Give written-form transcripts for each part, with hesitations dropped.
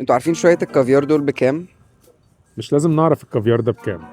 انتوا عارفين شوية الكافيار دول بكام؟ مش لازم نعرف الكافيار ده بكام.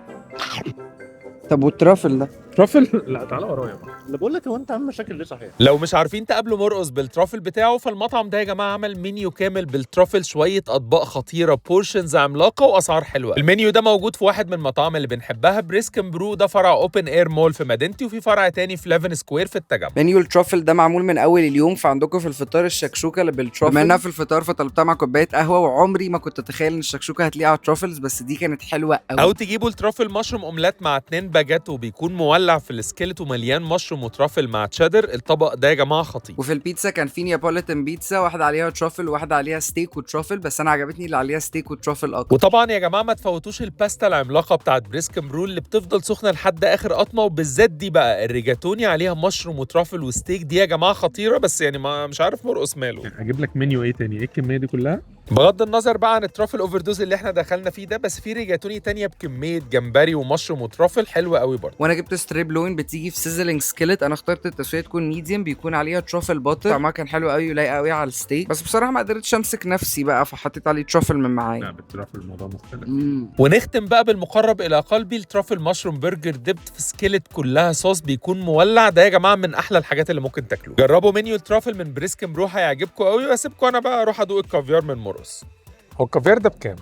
طب والترافل ده؟ ترافل؟ لا تعالى ورايا بقى. اللي بقول لك هو انت عامل مشاكل ليه صحيح؟ لو مش عارفين تقابلوا مرقص بالترافل بتاعه، فالمطعم ده يا جماعه عمل منيو كامل بالترافل، شويه اطباق خطيره، بورشنز عملاقه واسعار حلوه. المنيو ده موجود في واحد من المطاعم اللي بنحبها، بريسكن برو، ده فرع اوبن اير مول في مدينتي، وفي فرع تاني في ليفن سكوير في التجمع. منيو الترافل ده معمول من اول اليوم، فعندكم في الفطار الشكشوكه اللي بالترافل. بما انها في الفطار فطلبتها مع كوبايه قهوه، وعمري ما كنت اتخيل ان الشكشوكه هتليق على الترافلز، بس دي كانت حلوه او قوي. تجيبوا الترافل مشروم اومليت مع 2 باجات، وبيكون مولع في السكيلت ومليان مشروم وترافل مع تشيدر. الطبق ده يا جماعه خطير. وفي البيتزا كان في نيابوليتان بيتزا، واحده عليها ترافل وواحده عليها ستيك وترافل، بس انا عجبتني اللي عليها ستيك وترافل اكتر. وطبعا يا جماعه ما تفوتوش الباستا العملاقه بتاعت بريسكن برو اللي بتفضل سخنه لحد اخر قطمه، وبالذات دي بقى الريجاتوني عليها مشروم وترافل وستيك، دي يا جماعه خطيره. بس يعني ما مش عارف مرقص ماله. يعني اجيب لك منيو ايه تاني؟ ايه الكميه دي كلها؟ بغض النظر بقى عن الترافل اوفر دوز اللي احنا دخلنا فيه ده، بس في ريجاتوني تانية بكميه جمبري ومشروم وترافل حلوه قوي برضه. وانا جبت ستريب لوين بتيجي في سيزلينج سكيلت، انا اخترت التسويه تكون ميديوم، بيكون عليها ترافل باتر، طعمها كان حلو قوي ولايق قوي على الستيك، بس بصراحه ما قدرتش امسك نفسي بقى، فحطيت عليه ترافل من لا معايا. بالترافل الموضوع مختلف. ونختم بقى بالمقرب الى قلبي، الترافل مشروم برجر ديبت في سكيلت كلها صوص، بيكون مولع. ده يا جماعه من احلى الحاجات اللي ممكن تاكلوها. جربوا منيو الترافل من بريسكن برو، هيعجبكم قوي. واسيبكم انا بقى اروح ادوق الكافيار من مرقص. هو الكافيار ده بكام؟